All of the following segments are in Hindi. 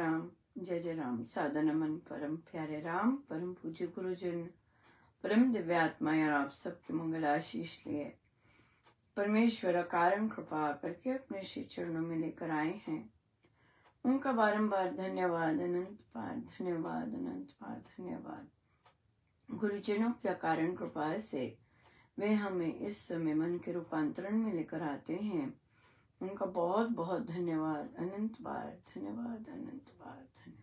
राम, जय जय राम। सादर नमन परम प्यारे राम, परम पूज्य गुरुजन, परम दिव्यात्माएं और आप सबके मंगल आशीष लिए परमेश्वर कारण कृपा करके अपने श्री चरणों में लेकर आए हैं। उनका बारंबार धन्यवाद, अनंत बार धन्यवाद, अनंत बार धन्यवाद। गुरुजनों की अकारण कृपा से वे हमें इस समय मन के रूपांतरण में लेकर आते हैं। उनका बहुत बहुत धन्यवाद, अनंत बार धन्यवाद, अनंत बार धन्यवाद।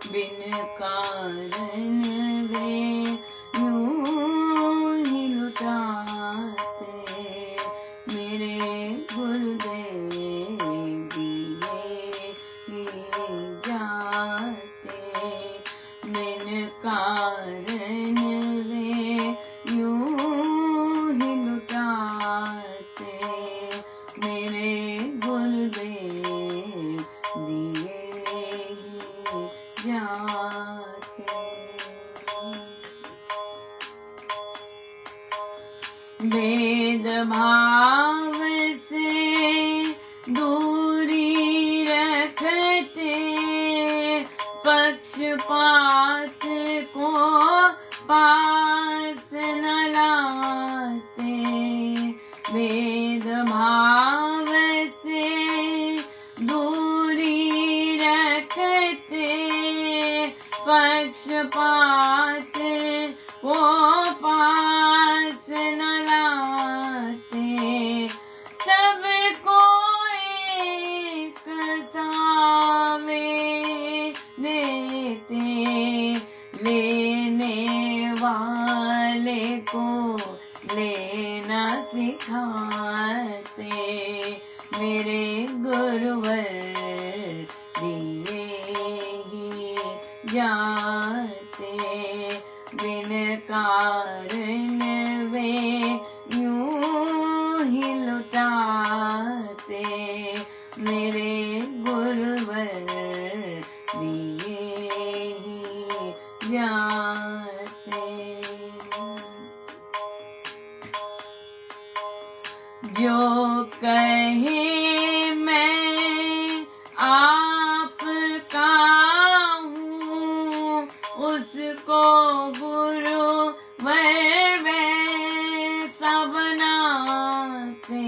बिन कारण वे यूं ही लुटाते, मेरे गुरुदेव दिए ही जाते। बिन कारण वे यूं ही लुटाते, मेरे गुरुदेव दिए जाते। भेद भाव से दूरी रखते, पक्षपात को पास न लाते। भेद भाव से दूरी रखते, पक्षपात को पास न लाते। सबको एक सावे देते, लेने वाले को लेना सिखाते, मेरे गुरुवर दिए ही जाते। बिन कारण वे यूं ही लुटाते, मेरे गुरुवर दिए ही जाते। जो कहे मैं आपका हूँ, उसको गुरु वर वैसा बनाते।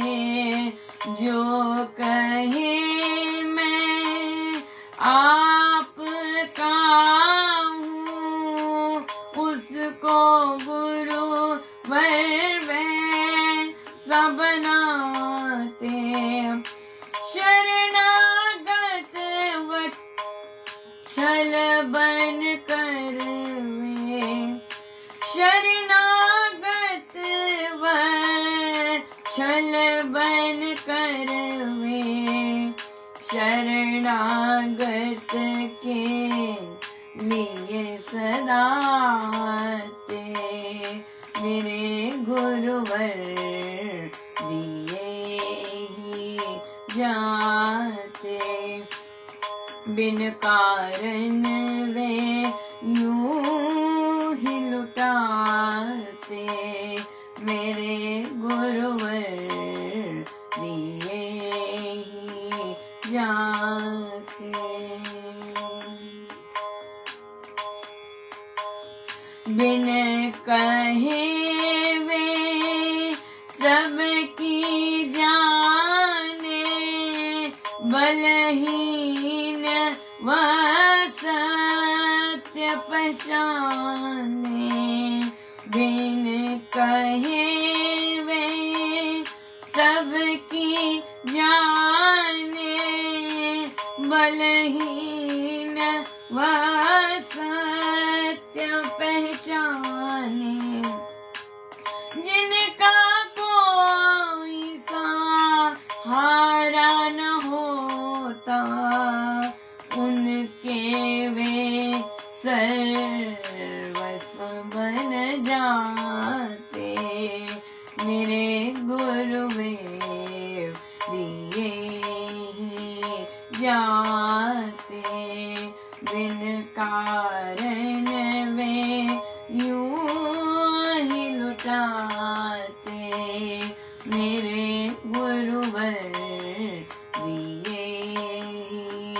जो कहे मैं आपका हूँ, उसको गुरु वर वैसा बनाते। शरणागत वत्सल बन कर वे, शरणागत वत्सल बन कर वे, शरणागत के लिए सदाते, मेरे गुरुवर दिए ही जाते। बिन कारण वे यूं ही लुटाते, मेरे गुरुवर दिए ही जाते। बिन कहे वे सबकी जाने, बलहीन व सत्य पहचाने। बिन कहे वे सबकी जाने, बलहीन व सत्य पहचाने, जिनका कोई सहारा न होता, उनके वे सर्वस्व बन जाते। मेरे गुरुदेव दिए जाते, बिन कारण वे यूं ही लुटाते। मेरे गुरुवर दिए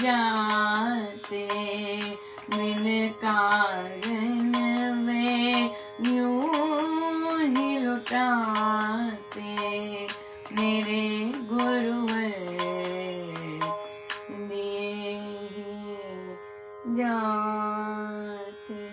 जाते, बिन कारण वे यूं ही लुटाते। मेरे गुरुवर दिए जाते।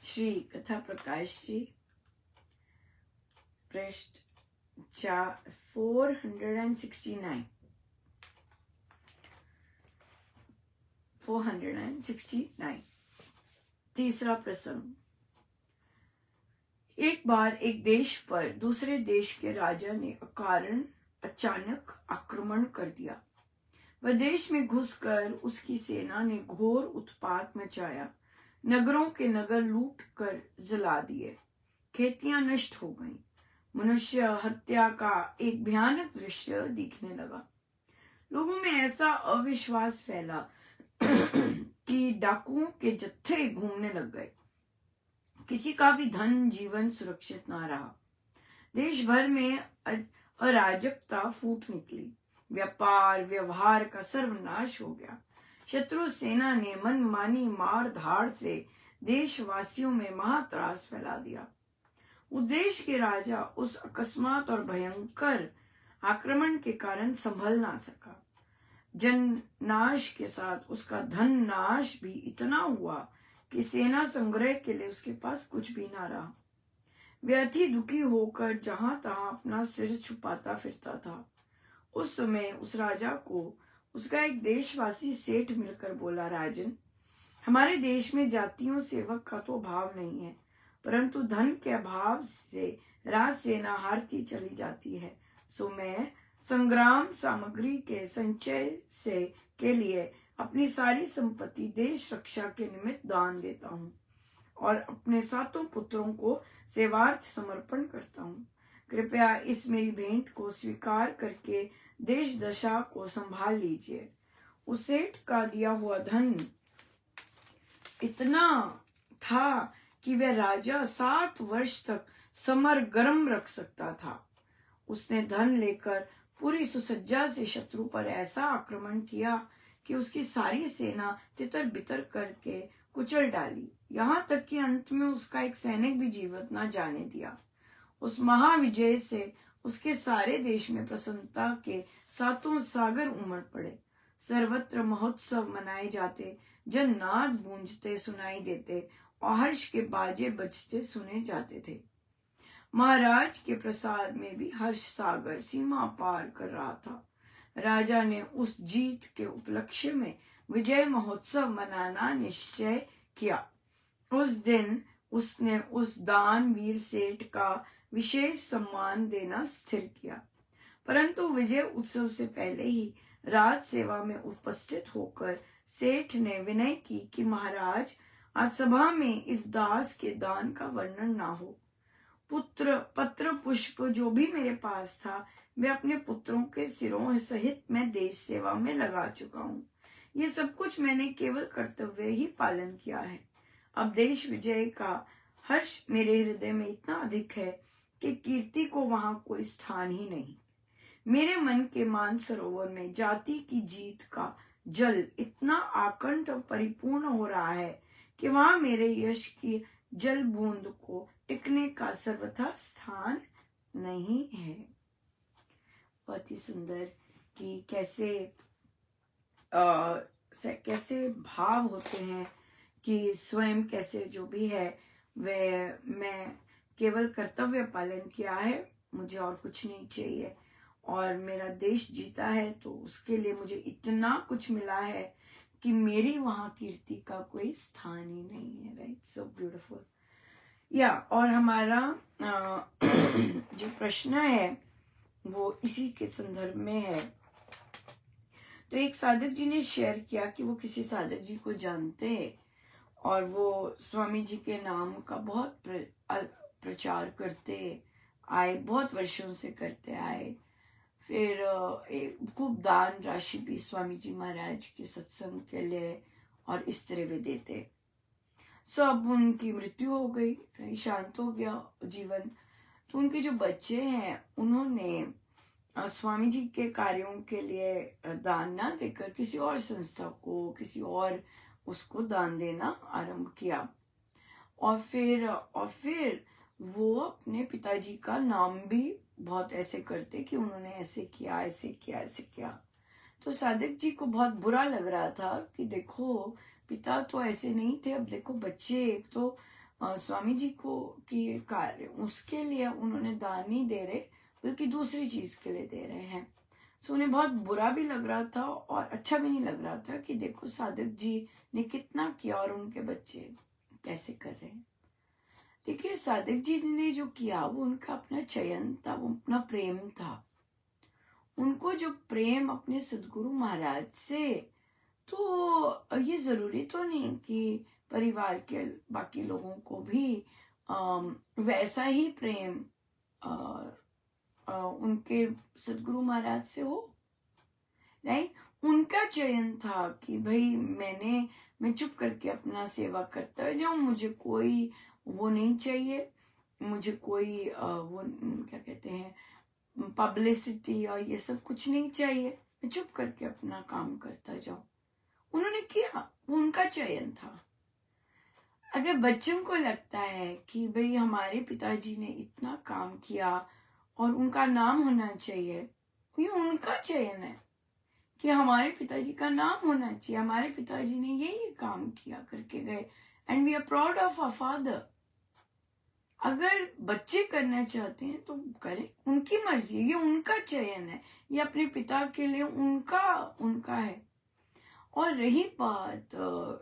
श्री कथा प्रकाश जी, पृष्ठ 469। 469। तीसरा प्रसंग। एक बार एक देश पर दूसरे देश के राजा ने अकारण अचानक आक्रमण कर दिया। वह देश में घुसकर उसकी सेना ने घोर उत्पात मचाया। नगरों के नगर लूट कर जला दिए, खेतियां नष्ट हो गईं। मनुष्य हत्या का एक भयानक दृश्य दिखने लगा। लोगों में ऐसा अविश्वास फैला कि डाकुओं के जत्थे घूमने लग गए। किसी का भी धन जीवन सुरक्षित ना रहा। देश भर में अराजकता फूट निकली। व्यापार व्यवहार का सर्वनाश हो गया। शत्रु सेना ने मनमानी मार धाड़ से देशवासियों में महात्रास फैला दिया। उस देश के राजा उस अकस्मात और भयंकर आक्रमण के कारण संभल ना सका। जन नाश के साथ उसका धन नाश भी इतना हुआ कि सेना संग्रह के लिए उसके पास कुछ भी ना रहा। वे अति दुखी होकर जहां तहां अपना सिर छुपाता फिरता था। उस समय उस राजा को उसका एक देशवासी सेठ मिलकर बोला, राजन, हमारे देश में जातियों सेवक का तो अभाव नहीं है, परंतु धन के अभाव से राज सेना हारती चली जाती है। सो मैं संग्राम सामग्री के संचय से के लिए अपनी सारी संपत्ति देश रक्षा के निमित्त दान देता हूँ और अपने 7 पुत्रों को सेवार्थ समर्पण करता हूँ। कृपया इस मेरी भेंट को स्वीकार करके देश दशा को संभाल लीजिए। उस सेठ का दिया हुआ धन इतना था कि वह राजा 7 वर्ष तक समर गर्म रख सकता था। उसने धन लेकर पूरी सुसज्जा से शत्रु पर ऐसा आक्रमण किया कि उसकी सारी सेना तितर बितर करके कुचल डाली। यहाँ तक कि अंत में उसका एक सैनिक भी जीवित न जाने दिया। उस महाविजय से उसके सारे देश में प्रसन्नता के 7 सागर उमड़ पड़े। सर्वत्र महोत्सव मनाए जाते, जन्नाद गूंजते सुनाई देते और हर्ष के बाजे बजते सुने जाते थे। महाराज के प्रसाद में भी हर्ष सागर सीमा पार कर रहा था। राजा ने उस जीत के उपलक्ष्य में विजय महोत्सव मनाना निश्चय किया। उस दिन उसने उस दानवीर सेठ का विशेष सम्मान देना स्थिर किया। परंतु विजय उत्सव से पहले ही राज सेवा में उपस्थित होकर सेठ ने विनय की कि महाराज, आज सभा में इस दास के दान का वर्णन ना हो। पत्र पुष्प जो भी मेरे पास था, वे अपने पुत्रों के सिरों सहित मैं देश सेवा में लगा चुका हूँ। ये सब कुछ मैंने केवल कर्तव्य ही पालन किया है। अब देश विजय का हर्ष मेरे हृदय में इतना अधिक है कि कीर्ति को वहां कोई स्थान ही नहीं। मेरे मन के मान सरोवर में जाति की जीत का जल इतना आकंठ और परिपूर्ण हो रहा है कि वहां मेरे यश की जल बूंद को टिकने का सर्वथा स्थान नहीं है। बहुत ही सुंदर कि कैसे भाव होते हैं कि स्वयं कैसे जो भी है वे मैं केवल कर्तव्य पालन किया है, मुझे और कुछ नहीं चाहिए, और मेरा देश जीता है तो उसके लिए मुझे इतना कुछ मिला है कि मेरी वहां कीर्ति का कोई स्थान ही नहीं है। Right, so beautiful. या और हमारा जो प्रश्न है वो इसी के संदर्भ में है। तो एक साधक जी ने शेयर किया कि वो किसी साधक जी को जानते हैं और वो स्वामी जी के नाम का बहुत प्रचार करते आए, बहुत वर्षों से करते आए। फिर खूब दान राशि भी स्वामी जी महाराज के सत्संग के लिए और इस तरह वे देते। सो अब उनकी मृत्यु हो गई, शांत हो गया जीवन। तो उनके जो बच्चे हैं उन्होंने स्वामी जी के कार्यों के लिए दान ना देकर किसी और संस्था को, किसी और उसको दान देना आरंभ किया। और फिर वो अपने पिताजी का नाम भी बहुत ऐसे करते कि उन्होंने ऐसे किया, ऐसे किया, ऐसे किया। तो साधक जी को बहुत बुरा लग रहा था कि देखो पिता तो ऐसे नहीं थे, अब देखो बच्चे एक तो स्वामी जी को की कार्य उसके लिए उन्होंने दान नहीं दे रहे बल्कि दूसरी चीज के लिए दे रहे हैं। सो उन्हें बहुत बुरा भी लग रहा था और अच्छा भी नहीं लग रहा था कि देखो साधक जी ने कितना किया और उनके बच्चे कैसे कर रहे हैं। देखिए साधक जी ने जो किया वो उनका अपना चयन था, वो अपना प्रेम था। उनको जो प्रेम अपने सदगुरु महाराज से, तो ये जरूरी तो नहीं कि परिवार के बाकी लोगों को भी वैसा ही प्रेम उनके सदगुरु महाराज से हो। राइट, उनका चयन था कि भाई मैं चुप करके अपना सेवा करता जाऊं, मुझे कोई वो नहीं चाहिए, मुझे कोई वो क्या कहते हैं पब्लिसिटी और ये सब कुछ नहीं चाहिए, मैं चुप करके अपना काम करता जाऊं। उन्होंने किया, वो उनका चयन था। अगर बच्चों को लगता है कि भाई हमारे पिताजी ने इतना काम किया और उनका नाम होना चाहिए, ये उनका चयन है कि हमारे पिताजी का नाम होना चाहिए, हमारे पिताजी ने ये काम किया करके गए and we are proud of our father. अगर बच्चे करना चाहते हैं तो करें, उनकी मर्जी, ये उनका चयन है, ये अपने पिता के लिए उनका है। और रही बात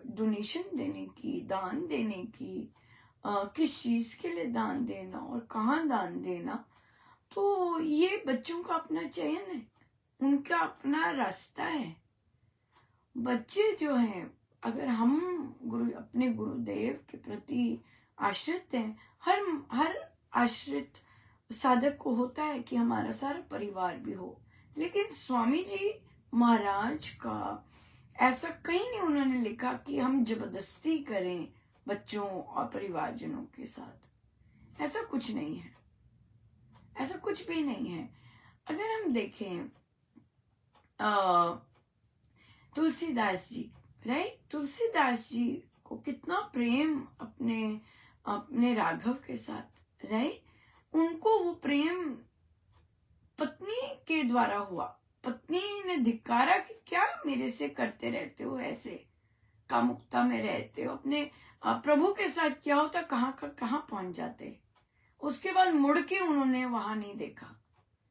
डोनेशन देने की, दान देने की, किस चीज के लिए दान देना और कहाँ दान देना, तो ये बच्चों का अपना चयन है, उनका अपना रास्ता है। बच्चे जो हैं, अगर हम अपने गुरुदेव के प्रति आश्रित हैं, हर आश्रित साधक को होता है कि हमारा सारा परिवार भी हो, लेकिन स्वामी जी महाराज का ऐसा कहीं नहीं उन्होंने लिखा कि हम जबरदस्ती करें बच्चों और परिवारजनों के साथ। ऐसा कुछ नहीं है, ऐसा कुछ भी नहीं है। अगर हम देखें तुलसीदास जी, राइट, तुलसीदास जी को कितना प्रेम अपने राघव के साथ, राइट, उनको वो प्रेम पत्नी के द्वारा हुआ। पत्नी ने धिक्कारा कि क्या मेरे से करते रहते हो, ऐसे कामुकता में रहते हो, अपने प्रभु के साथ क्या होता, कहाँ पहुंच जाते। उसके बाद मुड़ के उन्होंने वहां नहीं देखा।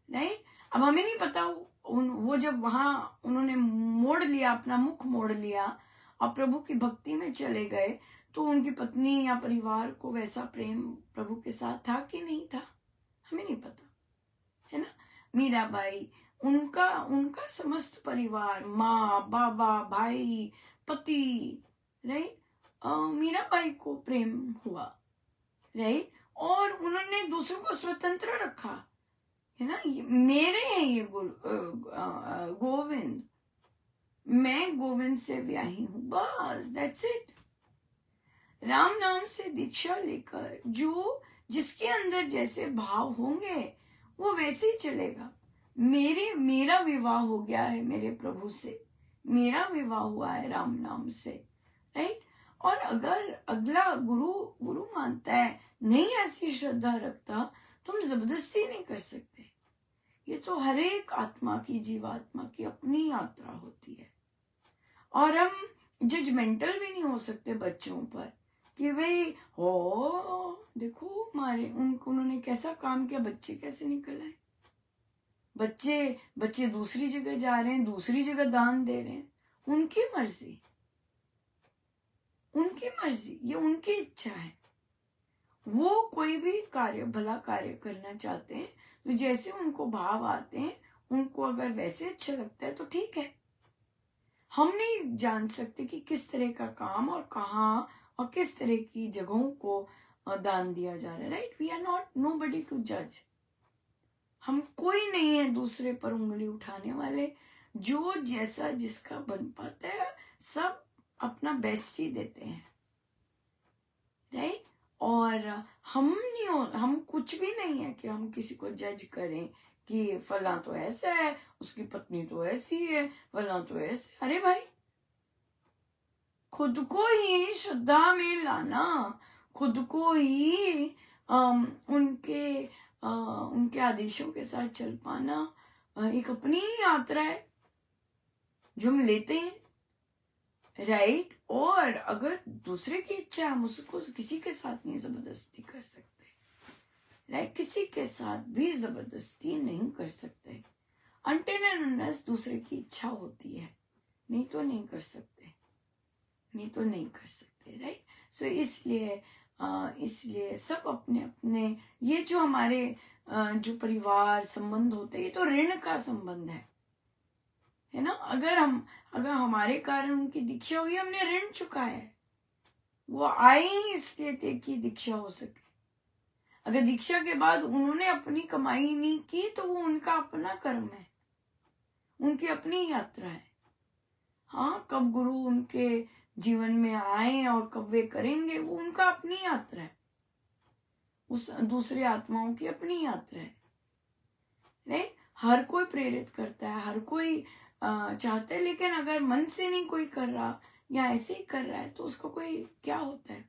राइट, अब हमें नहीं पता वो जब वहां उन्होंने मोड़ लिया, अपना मुख मोड़ लिया और प्रभु की भक्ति में चले गए, तो उनकी पत्नी या परिवार को वैसा प्रेम प्रभु के साथ था कि नहीं था, हमें नहीं पता, है ना। मीराबाई, उनका समस्त परिवार, माँ, बाबा, भाई, पति, राइट, मीराबाई को प्रेम हुआ, राइट, और उन्होंने दूसरों को स्वतंत्र रखा, है ना। मेरे हैं ये गोविंद, मैं गोविंद से ब्याही हूं, बस दैट्स इट। राम नाम से दीक्षा लेकर जिसके अंदर जैसे भाव होंगे वो वैसे ही चलेगा। मेरा विवाह हो गया है मेरे प्रभु से, मेरा विवाह हुआ है राम नाम से, राइट। और अगर अगला गुरु मानता है, नहीं ऐसी श्रद्धा रखता, तो हम जबरदस्ती नहीं कर सकते। ये तो हर एक आत्मा की, जीवात्मा की अपनी यात्रा होती है। और हम जजमेंटल भी नहीं हो सकते बच्चों पर कि भाई हो देखो हमारे उन्होंने कैसा काम किया, बच्चे कैसे निकल आए, बच्चे दूसरी जगह जा रहे हैं, दूसरी जगह दान दे रहे हैं, उनकी मर्जी, ये उनकी इच्छा है। वो कोई भी कार्य, भला कार्य करना चाहते हैं तो जैसे उनको भाव आते हैं, उनको अगर वैसे अच्छा लगता है तो ठीक है। हम नहीं जान सकते कि किस तरह का काम और कहाँ और किस तरह की जगहों को दान दिया जा रहा है, right. We are not nobody to जज। हम कोई नहीं है दूसरे पर उंगली उठाने वाले। जो जैसा जिसका बन पाता है, सब अपना बेस्ट ही देते हैं, राइट। और हम कुछ भी नहीं है कि हम किसी को जज करें कि फला तो ऐसा है, उसकी पत्नी तो ऐसी है, फला तो ऐसे। अरे भाई, खुद को ही श्रद्धा में लाना, खुद को ही उनके आदेशों के साथ चल पाना एक अपनी ही यात्रा है जो हम लेते हैं, राइट। और अगर दूसरे की इच्छा, हम उसको किसी के साथ नहीं जबरदस्ती कर सकते, राइट। किसी के साथ भी जबरदस्ती नहीं कर सकते अनटिल एंड अनलेस दूसरे की इच्छा होती है, नहीं तो नहीं कर सकते, राइट। सो इसलिए सब अपने अपने, ये जो हमारे जो परिवार संबंध होते हैं, ये तो ऋण का संबंध है ना। अगर हमारे कारण उनकी दीक्षा हुई, हमने ऋण चुकाया है। वो आए ही इसलिए थे कि दीक्षा हो सके। अगर दीक्षा के बाद उन्होंने अपनी कमाई नहीं की तो वो उनका अपना कर्म है, उनकी अपनी यात्रा है। हाँ, कब गुरु उनके जीवन में आए और कब वे करेंगे, वो उनका अपनी यात्रा है, उस दूसरे आत्माओं की अपनी यात्रा है, राइट। हर कोई प्रेरित करता है, हर कोई चाहता है, लेकिन अगर मन से नहीं कोई कर रहा या ऐसे ही कर रहा है तो उसका कोई क्या होता है।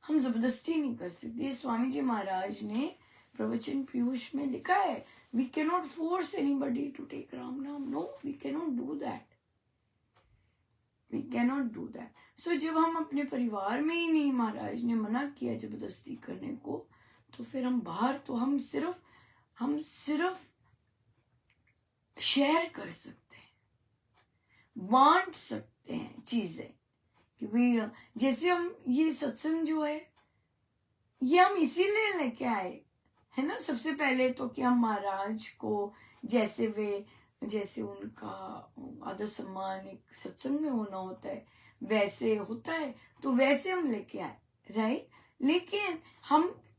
हम जबरदस्ती नहीं कर सकते। स्वामी जी महाराज ने प्रवचन पीयूष में लिखा है, we can not force anybody to take राम नाम। No, we can not do that, so जब हम अपने परिवार में ही नहीं, महाराज ने मना किया जबरदस्ती करने को, तो फिर हम बाहर तो हम सिर्फ शेयर कर सकते हैं, बांट सकते हैं चीजें। कि भाई जैसे हम ये सत्संग जो है, ये हम इसीलिए लेके आए है ना। सबसे पहले तो कि हम महाराज को जैसे उनका आदर सम्मान एक सत्संग में होना होता है, वैसे होता है, तो वैसे हम लेके आए, राइट। लेकिन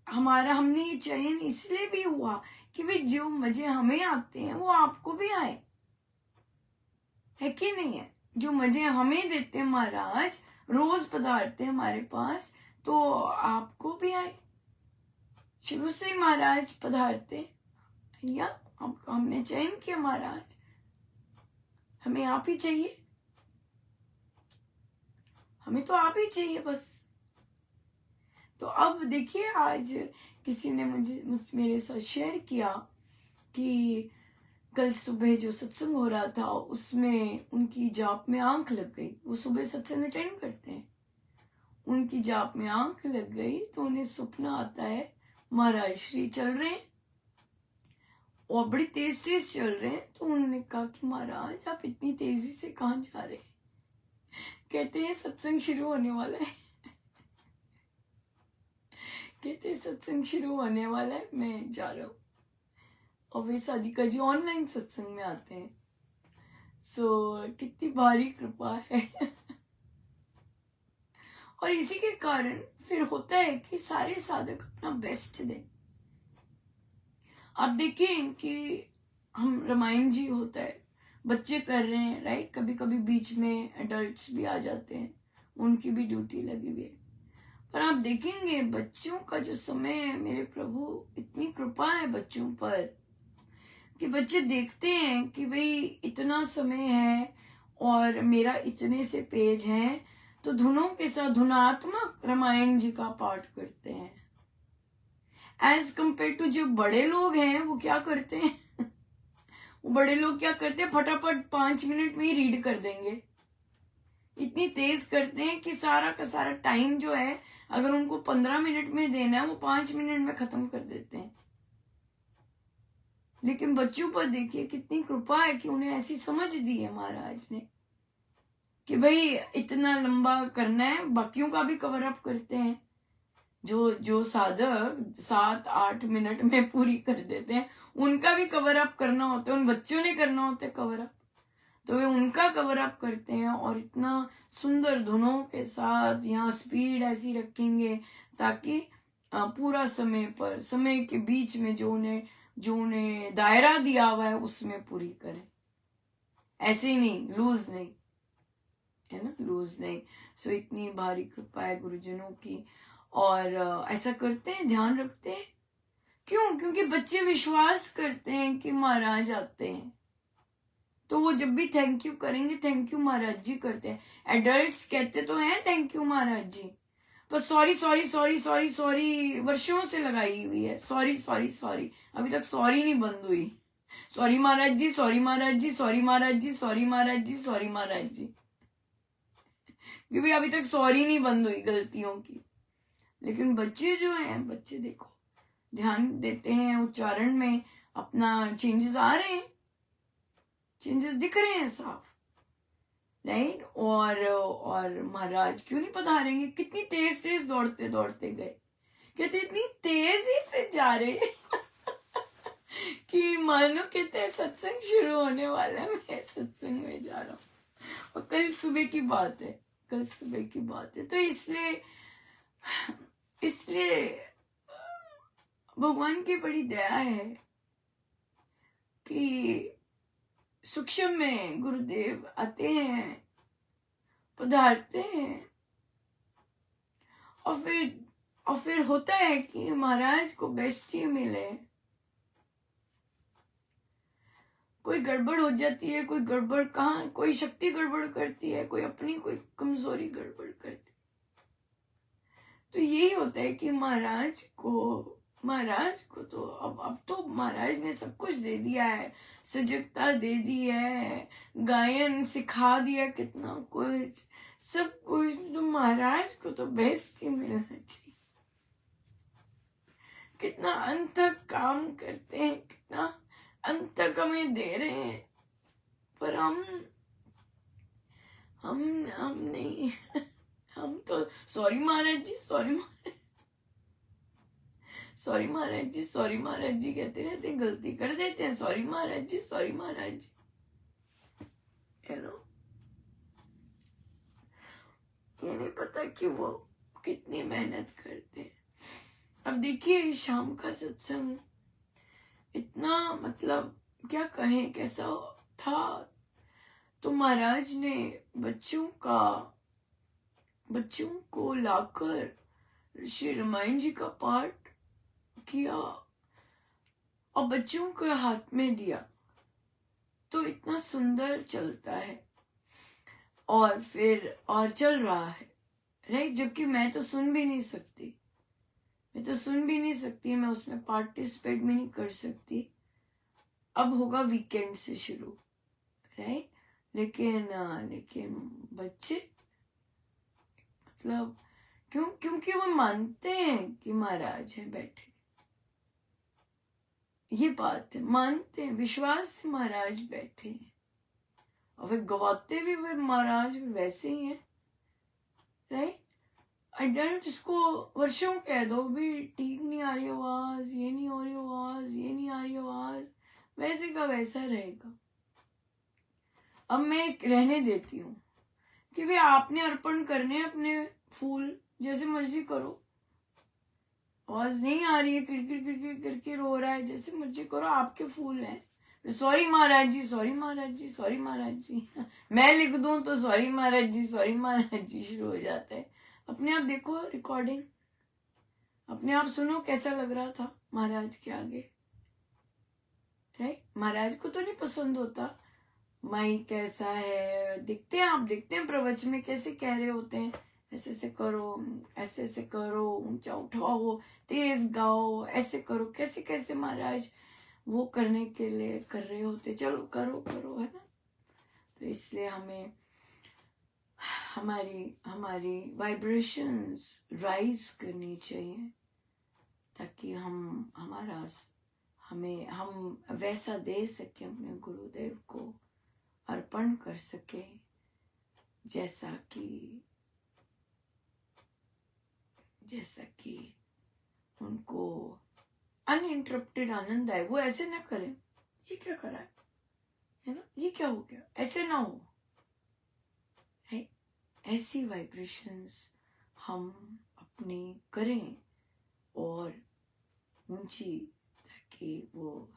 हमने ये चयन इसलिए भी हुआ कि भाई जो मजे हमें आते हैं वो आपको भी आए, है कि नहीं है। जो मजे हमें देते हैं महाराज, रोज पधारते हैं हमारे पास, तो आपको भी आए। शुरू से ही महाराज पधारते, या हमने चयन किया महाराज हमें आप ही चाहिए, हमें तो आप ही चाहिए बस। तो अब देखिए, आज किसी ने मेरे साथ शेयर किया कि कल सुबह जो सत्संग हो रहा था उसमें उनकी जाप में आंख लग गई। वो सुबह सत्संग अटेंड करते हैं, उनकी जाप में आंख लग गई तो उन्हें सपना आता है महाराज श्री चल रहे हैं और बड़ी तेज चल रहे हैं। तो उन्होंने कहा कि महाराज आप इतनी तेजी से कहाँ जा रहे हैं। कहते हैं सत्संग शुरू होने वाला है मैं जा रहा हूँ। और वे साधिका जी ऑनलाइन सत्संग में आते हैं। सो कितनी भारी कृपा है और इसी के कारण फिर होता है कि सारे साधक अपना बेस्ट दें। आप देखें कि हम रामायण जी होता है, बच्चे कर रहे हैं, राइट। कभी कभी बीच में एडल्ट्स भी आ जाते हैं, उनकी भी ड्यूटी लगी हुई है। पर आप देखेंगे बच्चों का जो समय है, मेरे प्रभु इतनी कृपा है बच्चों पर कि बच्चे देखते हैं कि भाई इतना समय है और मेरा इतने से पेज हैं, तो धुनों के साथ धुनात्मक रामायण जी का पाठ करते हैं। एज कंपेयर टू जो बड़े लोग हैं, वो क्या करते हैं वो बड़े लोग क्या करते हैं, फटाफट 5 मिनट में ही रीड कर देंगे, इतनी तेज करते हैं कि सारा का सारा टाइम जो है अगर उनको 15 मिनट में देना है वो 5 मिनट में खत्म कर देते हैं। लेकिन बच्चों पर देखिए कितनी कृपा है कि उन्हें ऐसी समझ दी है महाराज ने कि भाई इतना लंबा करना है। बाकियों का भी कवर अप करते हैं, जो जो साधक 7-8 मिनट में पूरी कर देते हैं उनका भी कवर अप करना होता है, उन बच्चों ने करना होता है कवर अप, तो वे उनका कवर अप करते हैं। और इतना सुंदर धुनों के साथ यहाँ स्पीड ऐसी रखेंगे ताकि पूरा समय पर, समय के बीच में जो उन्हें दायरा दिया हुआ है उसमें पूरी करें। ऐसे ही नहीं, लूज नहीं, है ना, लूज नहीं। सो इतनी भारी कृपा है गुरुजनों की। और ऐसा करते हैं, ध्यान रखते हैं। क्यों? क्योंकि बच्चे विश्वास करते हैं कि महाराज आते हैं, तो वो जब भी थैंक यू करेंगे, थैंक यू महाराज जी करते हैं। एडल्ट्स कहते तो हैं थैंक यू महाराज जी, पर sorry sorry sorry sorry sorry वर्षों से लगाई हुई है। सॉरी सॉरी सॉरी, अभी तक सॉरी नहीं बंद हुई। Sorry Maharaj ji, sorry Maharaj ji, sorry Maharaj ji, sorry Maharaj ji, sorry Maharaj जी, क्योंकि अभी तक सॉरी नहीं बंद हुई गलतियों की। लेकिन बच्चे जो हैं, बच्चे देखो ध्यान देते हैं, उच्चारण में अपना चेंजेस आ रहे हैं, चेंजेस दिख रहे हैं साफ, राइट। और महाराज क्यों नहीं पधारेंगे? कितनी तेज तेज दौड़ते दौड़ते गए, कहते इतनी तेजी से जा रहे कि मानो कहते हैं सत्संग शुरू होने वाला है, मैं सत्संग में जा रहा हूँ। और कल सुबह की बात है, कल सुबह की बात है। तो इसलिए भगवान की बड़ी दया है कि सूक्ष्म में गुरुदेव आते हैं, पधारते हैं, और फिर होता है कि महाराज को बेस्ट ही मिले। कोई गड़बड़ हो जाती है, कोई गड़बड़ कहाँ, कोई शक्ति गड़बड़ करती है, कोई अपनी कोई कमजोरी गड़बड़ करती है। तो यही होता है कि महाराज को तो अब तो महाराज ने सब कुछ दे दिया है, सजगता दे दी है, गायन सिखा दिया, कितना कुछ, सब कुछ। तो महाराज को तो बेस्ट ही मिलना चाहिए। कितना अंत तक काम करते हैं, कितना अंत तक हमें दे रहे हैं, पर हम नहीं हम तो sorry Maharaj ji, sorry Maharaj ji, sorry Maharaj ji कहते रहते हैं, गलती कर देते हैं, sorry Maharaj ji, sorry Maharaj ji, you know. ये नहीं पता कि वो कितनी मेहनत करते हैं। अब देखिए शाम का सत्संग इतना, मतलब क्या कहें कैसा था। तो महाराज ने बच्चों को लाकर श्री रामायण जी का पाठ किया और बच्चों के हाथ में दिया, तो इतना सुंदर चलता है। और फिर और चल रहा है, राइट। जबकि मैं तो सुन भी नहीं सकती, मैं उसमें पार्टिसिपेट भी नहीं कर सकती। अब होगा वीकेंड से शुरू, राइट। लेकिन बच्चे, मतलब क्योंकि वो मानते हैं कि महाराज है बैठे, ये बात है, मानते हैं, विश्वास से महाराज बैठे हैं। और वे गवाते भी वे महाराज वैसे ही हैं, राइट। एडल्ट जिसको वर्षों कह दो भी ठीक नहीं आ रही आवाज, ये नहीं हो रही आवाज, ये नहीं आ रही आवाज, वैसे का वैसा रहेगा। अब मैं रहने देती हूँ कि भाई आपने अर्पण करने अपने फूल, जैसे मर्जी करो। आवाज नहीं आ रही है, किरकिर रो रहा है, जैसे मर्जी करो, आपके फूल हैं। Sorry Maharaj ji, sorry Maharaj ji, sorry Maharaj जी मैं लिख दूं तो सॉरी महाराज जी, सॉरी महाराज जी शुरू हो जाते हैं। अपने आप देखो रिकॉर्डिंग, अपने आप सुनो कैसा लग रहा था महाराज के आगे, राइट। महाराज को तो नहीं पसंद होता माइक कैसा है, देखते हैं, आप देखते हैं प्रवचन में कैसे कह रहे होते हैं, ऐसे ऐसे करो, ऐसे ऐसे करो, ऊंचा उठाओ, तेज गाओ, ऐसे करो, कैसे कैसे महाराज वो करने के लिए कर रहे होते, चलो करो करो, है ना। तो इसलिए हमें हमारी हमारी वाइब्रेशंस राइज करनी चाहिए, ताकि हम वैसा दे सके, अपने गुरुदेव को अर्पण कर सके जैसा कि उनको अनइंटरप्टेड आनंद आए। वो ऐसे ना करें, ये क्या करा है ना, ये क्या हो गया, ऐसे ना हो है। ऐसी वाइब्रेशंस हम अपनी करें और ऊंची, ताकि वो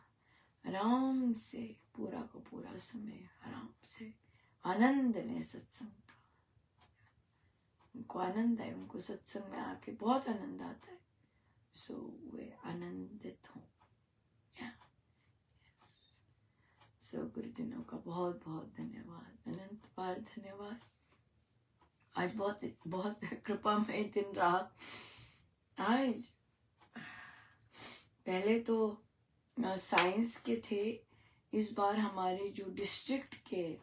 आराम से पूरा का पूरा समय आराम से आनंद लें सत्संग का। उनको आनंद आए, उनको सत्संग में आके बहुत आनंद आता है, सो वे आनंदित हों। सो गुरुजनों का बहुत बहुत धन्यवाद, अनंत बार धन्यवाद। आज बहुत बहुत कृपामय दिन रहा। आज पहले तो साइंस के थे, इस बार हमारे जो डिस्ट्रिक्ट के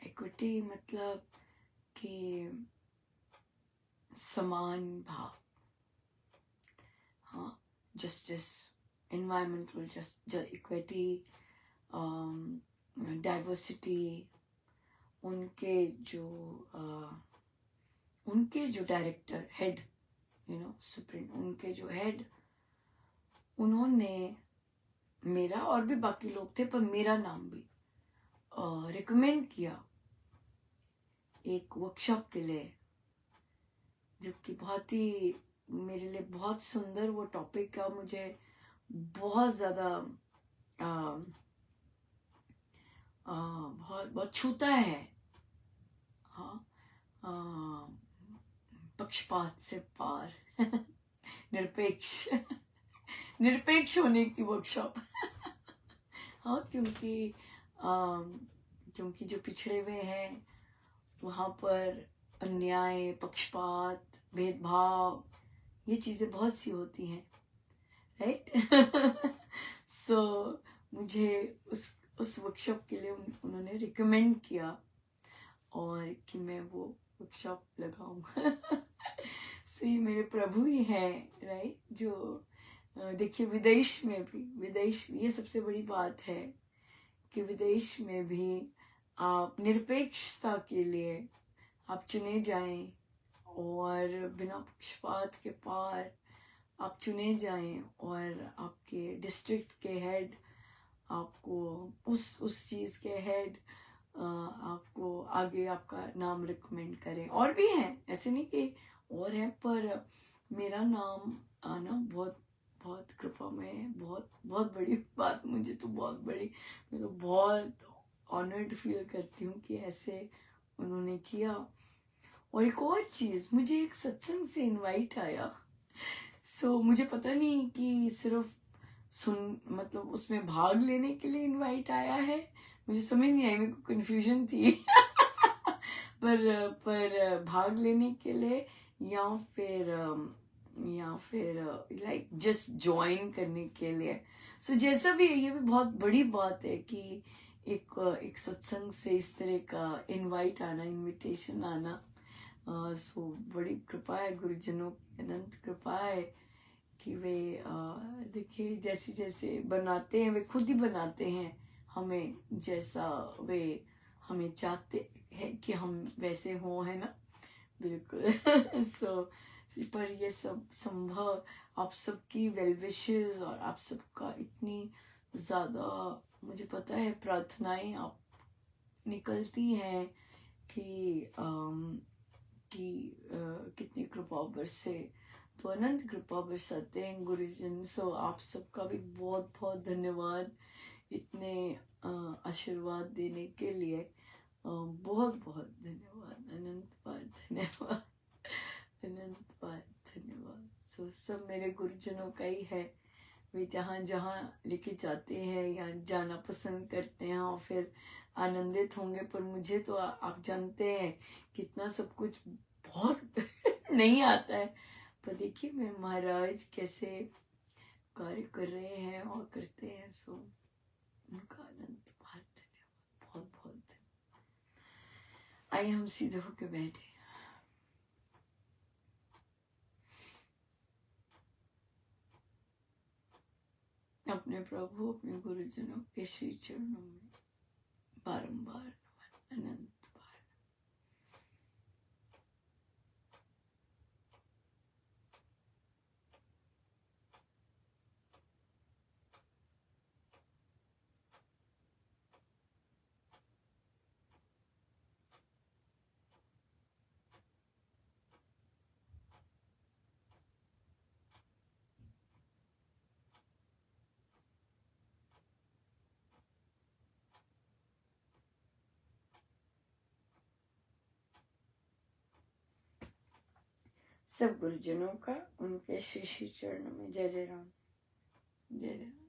इक्विटी मतलब कि समान भाव, हाँ, जस्टिस, एनवायरमेंटल इक्विटी, डाइवर्सिटी, उनके जो डायरेक्टर हेड, सुप्रीम, उनके जो हेड, उन्होंने मेरा, और भी बाकी लोग थे पर मेरा नाम भी रिकमेंड किया एक वर्कशॉप के लिए, जो कि बहुत ही मेरे लिए बहुत सुंदर वो टॉपिक का मुझे बहुत ज़्यादा बहुत छूता है। हाँ, पक्षपात से पार निरपेक्ष होने की वर्कशॉप। हाँ, क्योंकि जो पिछड़े हुए हैं वहाँ पर अन्याय, पक्षपात, भेदभाव, ये चीजें बहुत सी होती हैं, राइट। सो मुझे उस वर्कशॉप के लिए उन्होंने रिकमेंड किया और कि मैं वो वर्कशॉप लगाऊं। सो ये मेरे प्रभु ही हैं, राइट, जो देखिए विदेश में भी ये सबसे बड़ी बात है कि विदेश में भी आप निरपेक्षता के लिए आप चुने जाएं और बिना पक्षपात के पार आप चुने जाएं, और आपके डिस्ट्रिक्ट के हेड आपको उस चीज के हेड आपको आगे आपका नाम रिकमेंड करें। और भी हैं, ऐसे नहीं कि और है, पर मेरा नाम आना बहुत बहुत कृपा में बहुत बहुत बड़ी बात, मुझे तो बहुत बड़ी, मैं तो बहुत ऑनर्ड फील करती हूँ कि ऐसे उन्होंने किया। और एक और चीज, मुझे एक सत्संग से इनवाइट आया। सो मुझे पता नहीं कि सिर्फ मतलब उसमें भाग लेने के लिए इनवाइट आया है, मुझे समझ नहीं आई, मेरे को कंफ्यूजन थी। पर भाग लेने के लिए या फिर लाइक जस्ट ज्वाइन करने के लिए। सो जैसा भी है, ये भी बहुत बड़ी बात है कि एक सत्संग से इस तरह का इनवाइट आना, इनविटेशन आना। सो बड़ी कृपा है, गुरुजनों की अनंत कृपा है कि वे देखिए जैसे जैसे बनाते हैं, वे खुद ही बनाते हैं हमें, जैसा वे हमें चाहते हैं कि हम वैसे हों, है ना, बिल्कुल। सो पर ये सब संभव आप सबकी वेल विशेस और आप सबका इतनी ज्यादा, मुझे पता है, प्रार्थनाएं आप निकलती हैं कि कितनी कृपा बरसे, तो अनंत कृपा बरसाते हैं गुरुजन। सो आप सबका भी बहुत बहुत धन्यवाद इतने आशीर्वाद देने के लिए, बहुत बहुत धन्यवाद, अनंत बार धन्यवाद, अनंत बार धन्यवाद। सो सब मेरे गुरुजनों का ही है, वे जहाँ जहाँ लेके जाते हैं या जाना पसंद करते हैं और फिर आनंदित होंगे। पर मुझे तो आप जानते हैं कितना सब कुछ बहुत नहीं आता है, पर देखिए मेरे महाराज कैसे कार्य कर रहे हैं और करते हैं। सो उनका अनंत बहुत धन्यवाद, बहुत बहुत धन्यवाद। आइए हम सीधे होके बैठे। अपने प्रभु अपने गुरुजनों के श्री चरणों में बारंबार नमन, अनंत बार। सब गुरुजनों का उनके श्री श्री चरणों में जय जय राम, जय जय राम।